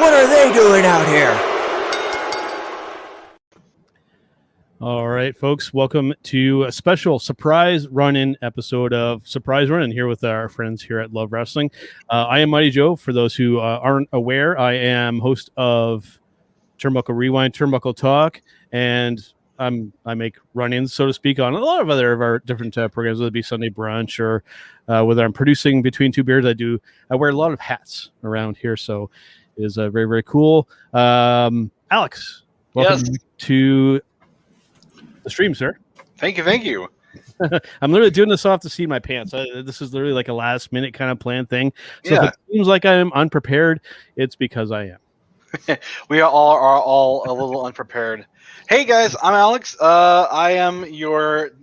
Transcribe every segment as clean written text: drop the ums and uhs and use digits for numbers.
What are they doing out here? All right, folks, welcome to a special surprise run-in episode of Surprise Run-In here with our friends here at Love Wrestling. I am Mighty Joe. For those who aren't aware, I am host of Turnbuckle Rewind, Turnbuckle Talk, and I make run-ins, so to speak, on a lot of other of our different programs, whether it be Sunday Brunch or whether I'm producing Between Two Beers. I wear a lot of hats around here, so it is very, very cool. Alex, welcome to the stream, sir. Thank you. I'm literally doing this off the seat of my pants. This is literally like a last minute kind of planned thing. So Yeah. if it seems like I am unprepared, it's because I am. We are all a little unprepared. Hey guys, I'm Alex. I am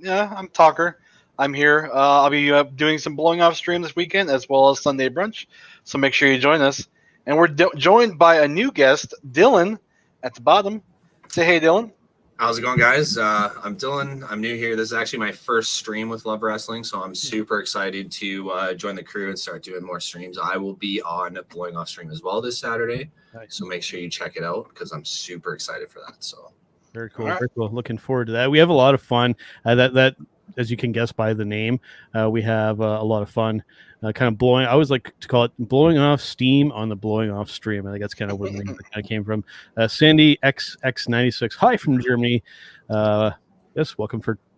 I'm talker. I'm here. I'll be doing some blowing off stream this weekend as well as Sunday brunch. So make sure you join us. And we're joined by a new guest, Dylan, at the bottom. Say hey, Dylan. How's it going, guys? I'm Dylan. I'm new here. This is actually my first stream with Love Wrestling, so I'm super excited to join the crew and start doing more streams. I will be on Blowing Off stream as well this Saturday, so make sure you check it out because I'm super excited for that. So very cool. Very cool. Looking forward to that. We have a lot of fun. That as you can guess by the name, we have a lot of fun. Kind of blowing. I always like to call it blowing off steam on the blowing off stream. I think that's kind of where the name kind of came from. Sandy XX96. Hi from Germany. Yes,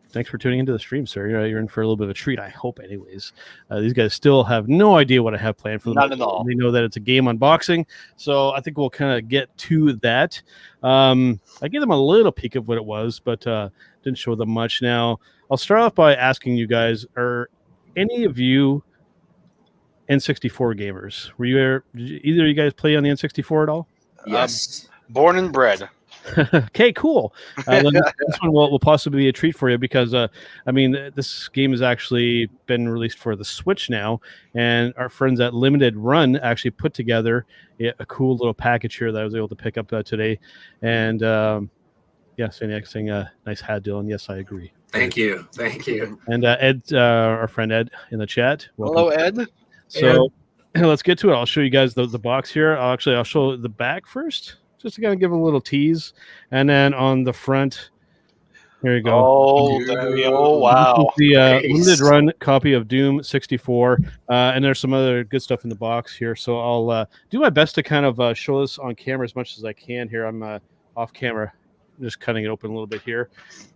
thanks for tuning into the stream, sir. You're in for a little bit of a treat, I hope. Anyways, these guys still have no idea what I have planned for them. Not at all. They know that it's a game unboxing, so I think we'll kind of get to that. I gave them a little peek of what it was, but didn't show them much. Now, I'll start off by asking you guys: are any of you N64 gamers? Did either of you guys play on the N64 at all? yes, Born and bred. Okay, cool. Then this one will possibly be a treat for you because, this game has actually been released for the Switch now, and our friends at Limited Run actually put together a cool little package here that I was able to pick up today. And Sandy X saying, nice hat, Dylan. Yes, I agree. Thank you. And Ed, our friend Ed in the chat. Welcome. Hello, Ed. So let's get to it. I'll show you guys the box here. I'll show the back first, just to kind of give a little tease. And then on the front, there you go. Oh, wow. The limited run copy of Doom 64. And there's some other good stuff in the box here. So I'll do my best to kind of show this on camera as much as I can here. I'm off camera. Just cutting it open a little bit here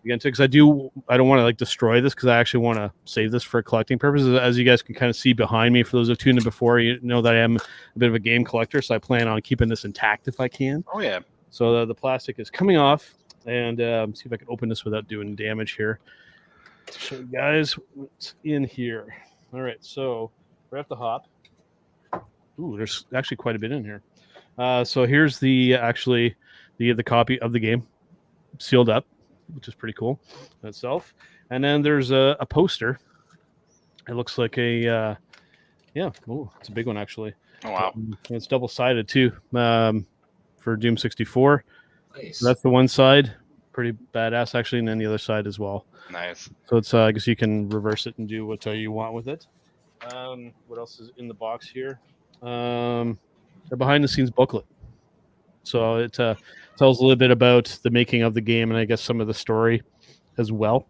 again, because I don't want to destroy this, because I actually want to save this for collecting purposes. As you guys can kind of see behind me, for those who've tuned in before, you know that I am a bit of a game collector, so I plan on keeping this intact if I can. Oh yeah. So the plastic is coming off, and see if I can open this without doing damage here to show you guys what's in here. All right, so we're at the hop. Ooh, there's actually quite a bit in here. So here's the copy of the game, sealed up, which is pretty cool in itself. And then there's a poster. It looks like it's a big one actually. Oh wow. It's double-sided too, for Doom 64. Nice. So that's the one side, pretty badass actually, and then the other side as well. Nice. So it's I guess you can reverse it and do what you want with it. What else is in the box here? A behind-the-scenes booklet. So it tells a little bit about the making of the game, and I guess some of the story as well.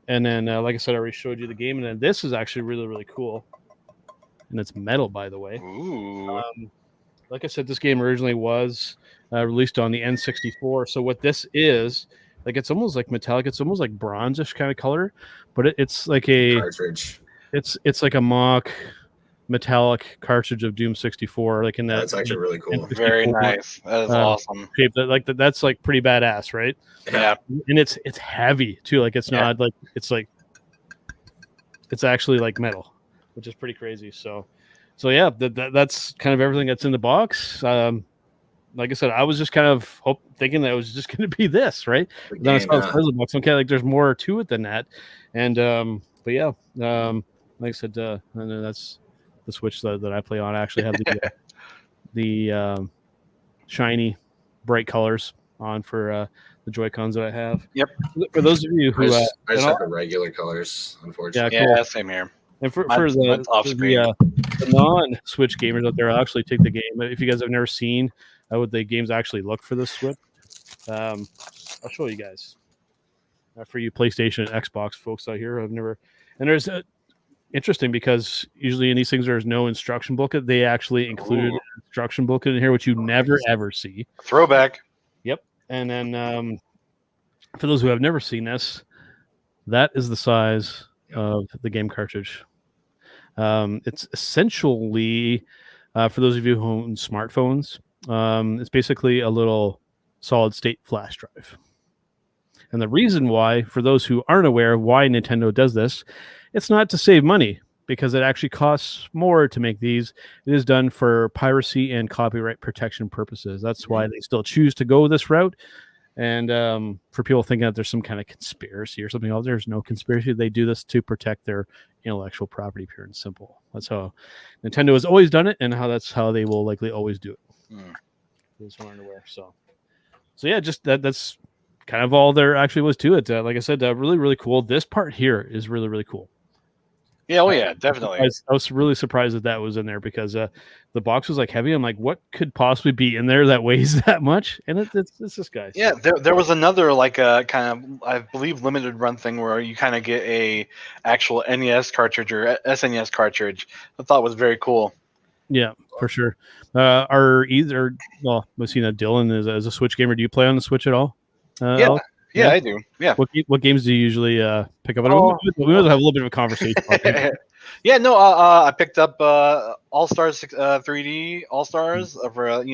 And then, like I said, I already showed you the game. And then this is actually really, really cool. And it's metal, by the way. Ooh. Like I said, this game originally was released on the N64. So what this is, it's almost like metallic. It's almost like bronzish kind of color. But it's like a cartridge. It's like a mock metallic cartridge of Doom 64, in that. That's actually really cool. Very nice. That is awesome. Shape that's pretty badass, right? Yeah. And it's heavy too. It's not it's actually like metal. which is pretty crazy. So yeah, that's kind of everything that's in the box. Like I said, I was just kind of thinking that it was just going to be this, right? Then I saw the puzzle box. Okay, like there's more to it than that. And but yeah, like I said, and then that's the Switch that I play on. I actually have the shiny, bright colors on for the Joy-Cons that I have. Yep. For those of you who I just have the regular colors, unfortunately. Yeah, cool. Yeah, same here. And for Mine's off screen. the non-Switch gamers out there, I'll actually take the game. If you guys have never seen what the games actually look for this Switch, I'll show you guys. For you PlayStation and Xbox folks out here, I've never. And there's interesting because usually in these things there's no instruction booklet. They actually include an instruction booklet in here, which you never ever see. Throwback. Yep. And then for those who have never seen this, that is the size of the game cartridge. It's essentially for those of you who own smartphones, it's basically a little solid state flash drive. And the reason why, for those who aren't aware of why Nintendo does this, it's not to save money, because it actually costs more to make these. It is done for piracy and copyright protection purposes. That's why they still choose to go this route. And for people thinking that there's some kind of conspiracy or something else, there's no conspiracy. They do this to protect their intellectual property, pure and simple. That's how Nintendo has always done it, and that's how they will likely always do it. Those who aren't aware. So yeah, just that's kind of all there actually was to it. Like I said, really, really cool. This part here is really, really cool. Yeah, oh yeah, definitely. I was really surprised that was in there because the box was like heavy. I'm like, what could possibly be in there that weighs that much? And it's this guy. Yeah, there was another like kind of, I believe, limited run thing where you kind of get a actual NES cartridge or SNES cartridge. I thought was very cool. Yeah, for sure. We've seen that Dylan is a Switch gamer. Do you play on the Switch at all? Yeah, I do. Yeah. What games do you usually pick up? We might have a little bit of a conversation. Yeah, no, I picked up All Stars 3D All Stars for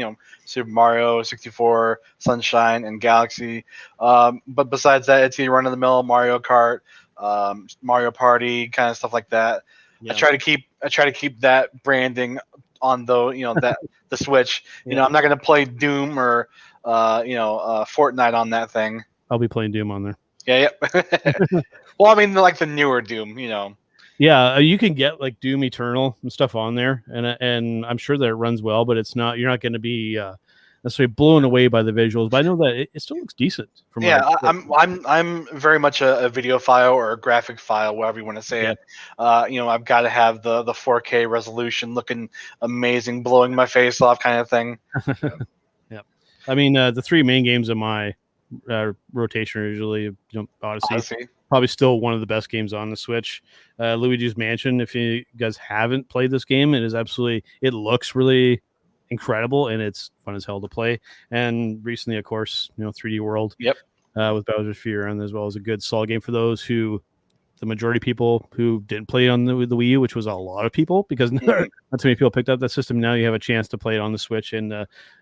Super Mario 64, Sunshine, and Galaxy. But besides that, it's your run of the mill Mario Kart, Mario Party, kind of stuff like that. Yeah. I try to keep that branding on the Switch. I'm not gonna play Doom or Fortnite on that thing. I'll be playing Doom on there. Yeah. Well, I mean, like the newer Doom, Yeah, you can get like Doom Eternal and stuff on there, and I'm sure that it runs well, but you're not going to be necessarily blown away by the visuals. But I know that it still looks decent. I'm very much a video file or a graphic file, whatever you want to say it. I've got to have the 4K resolution, looking amazing, blowing my face off, kind of thing. Yeah, I mean the three main games of my rotation are usually Odyssey. Probably still one of the best games on the Switch. Luigi's Mansion, if you guys haven't played this game, it looks really incredible and it's fun as hell to play. And recently, of course, 3D World. Yep. With Bowser's Fury, and as well as a good solid game for those who, the majority of people who didn't play it on the Wii U, which was a lot of people because not too many people picked up that system. Now you have a chance to play it on the Switch. And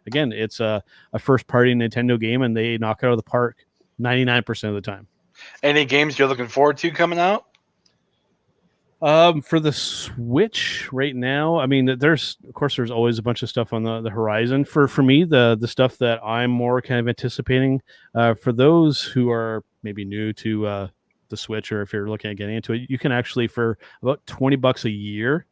again, it's a first-party Nintendo game, and they knock it out of the park 99% of the time. Any games you're looking forward to coming out? For the Switch right now, I mean, there's always a bunch of stuff on the horizon. For me, the stuff that I'm more kind of anticipating, for those who are maybe new to the Switch, or if you're looking at getting into it, you can actually, for about $20 a year,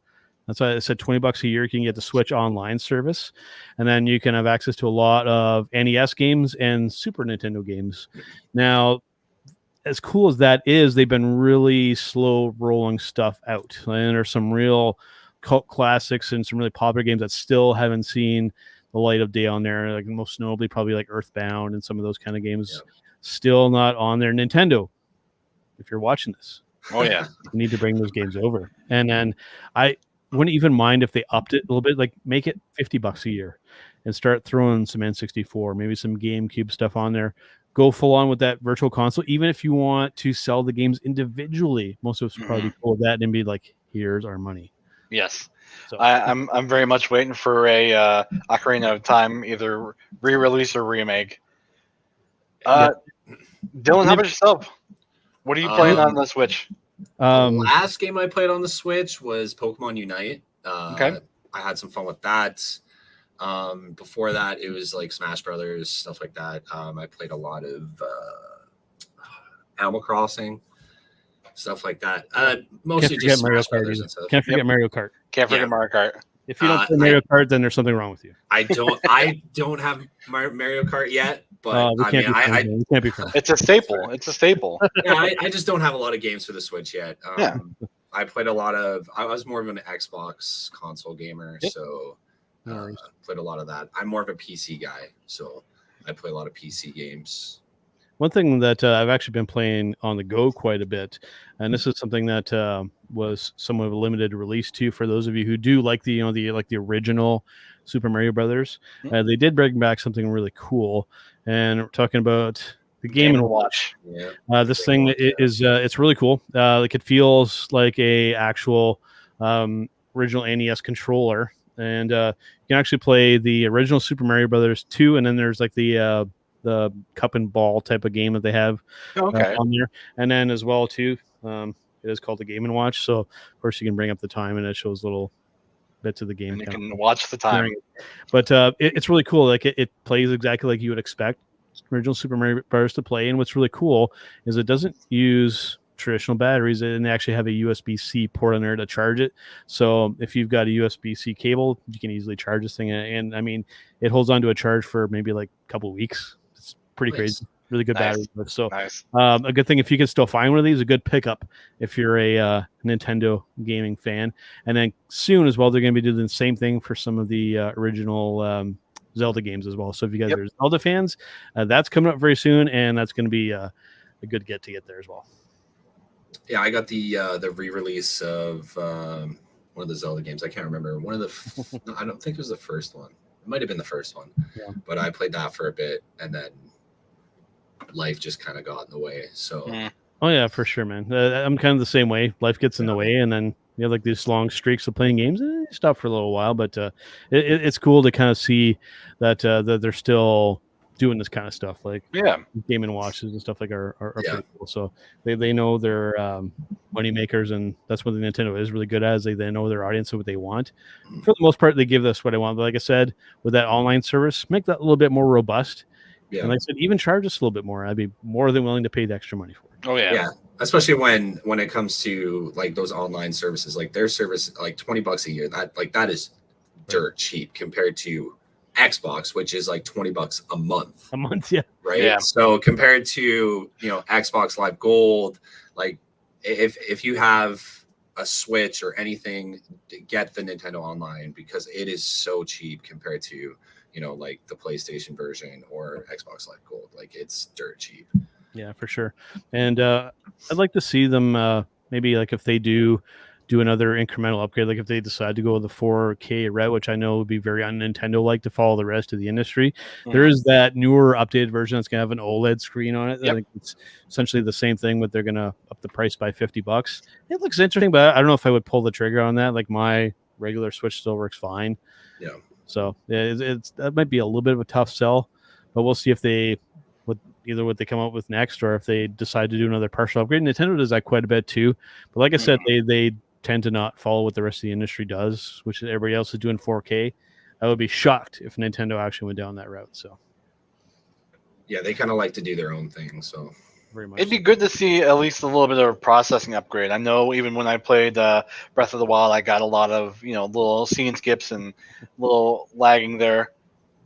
that's why I said $20 a year, you can get the Switch Online service, and then you can have access to a lot of NES games and Super Nintendo games. Now, as cool as that is, they've been really slow rolling stuff out, and there's some real cult classics and some really popular games that still haven't seen the light of day on there. Like most notably, probably like Earthbound and some of those kind of games, still not on there. Nintendo, if you're watching this, oh yeah, you need to bring those games over. And then I wouldn't even mind if they upped it a little bit, like make it $50 a year, and start throwing some N64, maybe some GameCube stuff on there. Go full on with that virtual console, even if you want to sell the games individually. Most of us would probably pull that and be like, "Here's our money." Yes, so I'm very much waiting for a Ocarina of Time, either re-release or remake. Dylan, how about yourself? What are you playing on the Switch? The last game I played on the Switch was Pokemon Unite. Okay. I had some fun with that. Before that, it was like Smash Brothers, stuff like that. I played a lot of Animal Crossing, stuff like that. Mostly just Mario Smash Kart. Brothers and stuff. Can't forget Mario Kart. Can't forget Yeah. Mario Kart. If you don't play Mario Kart, then there's something wrong with you. I don't have Mario Kart yet, but We I can't mean, be friends, man. We can't be friends. It's a staple. It's a staple. yeah, I just don't have a lot of games for the Switch yet. Yeah. I played a lot of. I was more of an Xbox console gamer, Yep. so No worries. played a lot of that. I'm more of a PC guy, so I play a lot of PC games. One thing that I've actually been playing on the go quite a bit, and this is something that was somewhat of a limited release too for those of you who do like the the original Super Mario Brothers. They did bring back something really cool, and we're talking about the Game and Watch. Yeah, This thing is it's really cool. Like it feels like a actual original NES controller, and you can actually play the original Super Mario Brothers 2, and then there's like the cup and ball type of game that they have Okay. on there, and then as well too, it is called the Game and Watch. So of course you can bring up the time, and it shows little bits of the game. And you can watch the time. But it's really cool. Like it plays exactly like you would expect original Super Mario Bros. To play. And what's really cool is it doesn't use traditional batteries, and they actually have a USB-C port on there to charge it. So if you've got a USB-C cable, you can easily charge this thing. And I mean, it holds on to a charge for maybe like a couple of weeks. It's pretty crazy. Really good Nice. battery. So Nice. a good thing if you can still find one of these, a good pickup if you're a Nintendo gaming fan. And then soon as well, they're going to be doing the same thing for some of the original Zelda games as well. So if you guys are Zelda fans, that's coming up very soon, and that's going to be a good get there as well. Yeah, I got the re-release of one of the Zelda games. I can't remember. One of the no, I don't think it was the first one. It might have been the first one. Yeah. But I played that for a bit, and then life just kind of got in the way. So Oh yeah, for sure, man. I'm kind of the same way. Life gets in the way, and then you have like these long streaks of playing games. You stop for a little while, but it's cool to kind of see that they're still doing this kind of stuff, like Game and Watches and stuff like are pretty cool. So they know their money makers, and that's what the Nintendo is really good at. Is they know their audience and what they want. For the most part, they give us what I want. But like I said, with that online service, make that a little bit more robust. Yeah. And like I said, even charge us a little bit more. I'd be more than willing to pay the extra money for it. Oh yeah. Yeah. Especially when it comes to like those online services, like their service, like $20 a year, that is dirt cheap compared to Xbox, which is like $20 a month. A month, yeah. Right. Yeah. So compared to Xbox Live Gold, like if you have a Switch or anything, get the Nintendo Online because it is so cheap compared to like the PlayStation version or Xbox Live Gold. Like it's dirt cheap. Yeah, for sure. And I'd like to see them maybe like if they do another incremental upgrade, like if they decide to go with the 4K route, which I know would be very un-Nintendo like to follow the rest of the industry. Mm-hmm. There is that newer updated version that's gonna have an OLED screen on it. I think it's essentially the same thing, but they're gonna up the price by $50. It looks interesting, but I don't know if I would pull the trigger on that. Like my regular Switch still works fine. Yeah. So it's that might be a little bit of a tough sell, but we'll see if they either what they come up with next or if they decide to do another partial upgrade. Nintendo does that quite a bit too, but like I said, they tend to not follow what the rest of the industry does, which is everybody else is doing 4K. I would be shocked if Nintendo actually went down that route. So yeah, they kind of like to do their own thing. So very much. It'd be good to see at least a little bit of a processing upgrade. I know even when I played Breath of the Wild, I got a lot of little scene skips and little lagging there.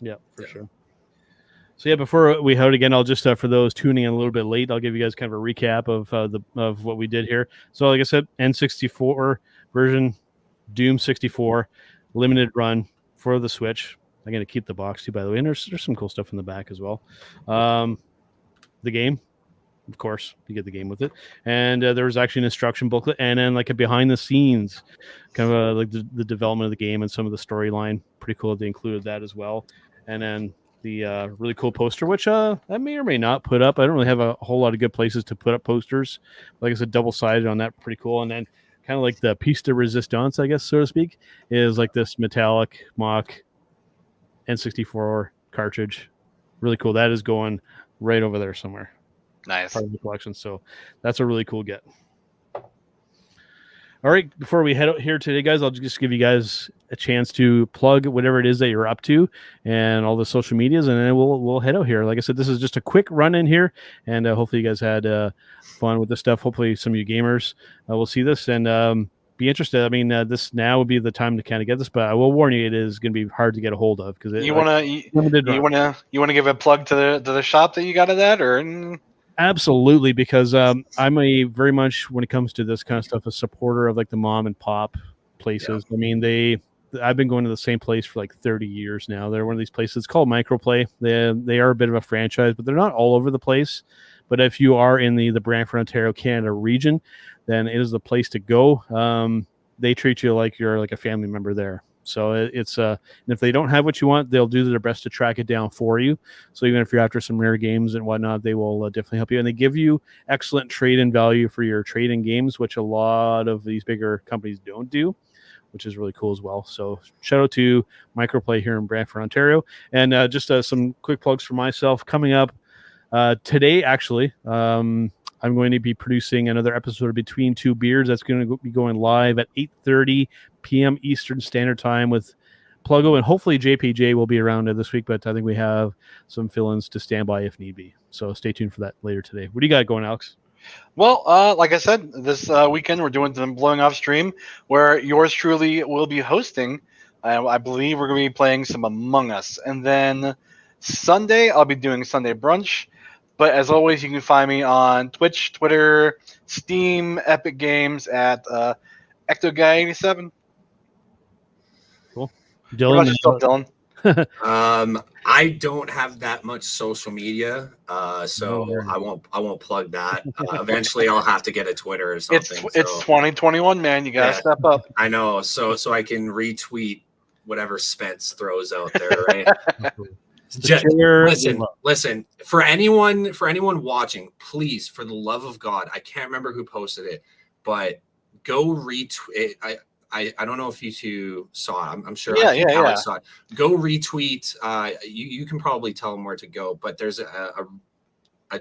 Yeah, for sure. So yeah, before we head again, I'll just for those tuning in a little bit late, I'll give you guys kind of a recap of what we did here. So like I said, N64 version, Doom 64, limited run for the Switch. I'm gonna keep the box too, by the way, and there's some cool stuff in the back as well. The game, of course, you get the game with it, and there was actually an instruction booklet, and then like a behind the scenes, kind of like the development of the game and some of the storyline. Pretty cool. They included that as well, and then the really cool poster, which I may or may not put up. I don't really have a whole lot of good places to put up posters. Like I said, double-sided on that, pretty cool. And then kind of like the piece de resistance, I guess, so to speak, is like this metallic mock N64 cartridge. Really cool. That is going right over there somewhere. Nice. Part of the collection. So that's a really cool get. All right, before we head out here today, guys, I'll just give you guys a chance to plug whatever it is that you're up to and all the social medias, and then we'll head out here. Like I said, this is just a quick run in here, and hopefully you guys had fun with this stuff. Hopefully some of you gamers will see this and be interested. I mean, this now would be the time to kind of get this, but I will warn you, it is going to be hard to get a hold of because you want to give a plug to the shop that you got it at, or? Absolutely, because I'm a very much, when it comes to this kind of stuff, a supporter of like the mom and pop places. Yeah. I mean, I've been going to the same place for like 30 years now. They're one of these places. It's called Microplay. They are a bit of a franchise, but they're not all over the place. But if you are in the Brantford, Ontario, Canada region, then it is the place to go. They treat you like you're like a family member there. So it's and if they don't have what you want, they'll do their best to track it down for you. So even if you're after some rare games and whatnot, they will definitely help you. And they give you excellent trade-in value for your trade-in games, which a lot of these bigger companies don't do, which is really cool as well. So shout out to Microplay here in Brantford, Ontario. And just some quick plugs for myself coming up today, actually. I'm going to be producing another episode of Between Two Beers. That's going to be going live at 8:30 p.m. Eastern Standard Time with Pluggo, and hopefully JPJ will be around this week, but I think we have some fill-ins to stand by if need be. So stay tuned for that later today. What do you got going, Alex? Well, like I said, this weekend we're doing the Blowing Off stream where yours truly will be hosting. I believe we're going to be playing some Among Us. And then Sunday, I'll be doing Sunday Brunch. But as always, you can find me on Twitch, Twitter, Steam, Epic Games at EctoGuy87. Cool. Dylan, what about yourself, Dylan? I don't have that much social media, so I won't plug that. Eventually, I'll have to get a Twitter or something. It's 2021, man. You gotta step up. I know. So I can retweet whatever Spence throws out there, right? Listen. For anyone watching, please, for the love of God, I can't remember who posted it, but go retweet. I don't know if you two saw it. I'm sure. Alex saw it. Go retweet. You can probably tell them where to go, but there's a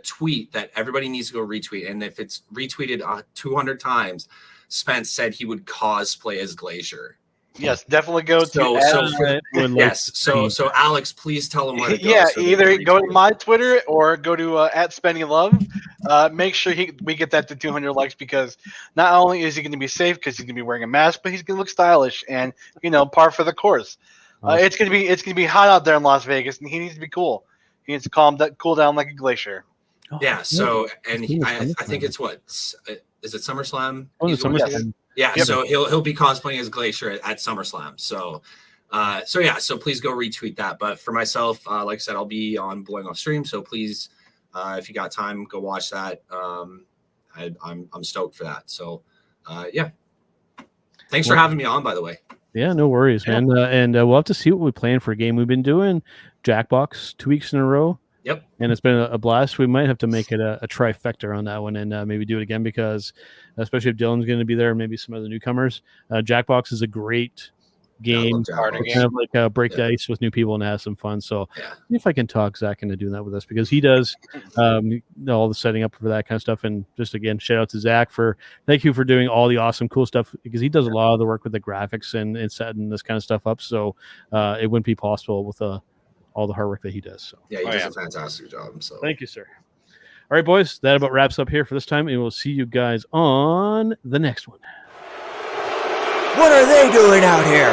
tweet that everybody needs to go retweet, and if it's retweeted 200 times, Spence said he would cosplay as Glacier. Yes, definitely go to. So Alex, please tell them where to go. Yeah, either go to my Twitter or go to @SpennyLove. Make sure we get that to 200 likes, because not only is he going to be safe because he's going to be wearing a mask, but he's going to look stylish and par for the course. It's going to be hot out there in Las Vegas, and he needs to be cool. He needs to cool down like a glacier. Yeah. So I think it's is it SummerSlam? SummerSlam. Yeah, so he'll be cosplaying as Glacier at SummerSlam. So please go retweet that. But for myself, like I said, I'll be on Blowing Off stream. So please, if you got time, go watch that. I'm stoked for that. So thanks for having me on, by the way. Yeah, no worries, man. And we'll have to see what we plan for a game. We've been doing Jackbox 2 weeks in a row. Yep. And it's been a blast. We might have to make it a trifecta on that one and maybe do it again, because especially if Dylan's going to be there and maybe some other newcomers. Jackbox is a great game. Kind of like break the ice with new people and have some fun. So if I can talk Zach into doing that with us, because he does all the setting up for that kind of stuff. And just again, shout out to Zach thank you for doing all the awesome, cool stuff, because he does a lot of the work with the graphics and setting this kind of stuff up. So it wouldn't be possible with all the hard work that he does. So he does a fantastic job. So thank you, sir. All right, boys, that about wraps up here for this time, and we'll see you guys on the next one. What are they doing out here?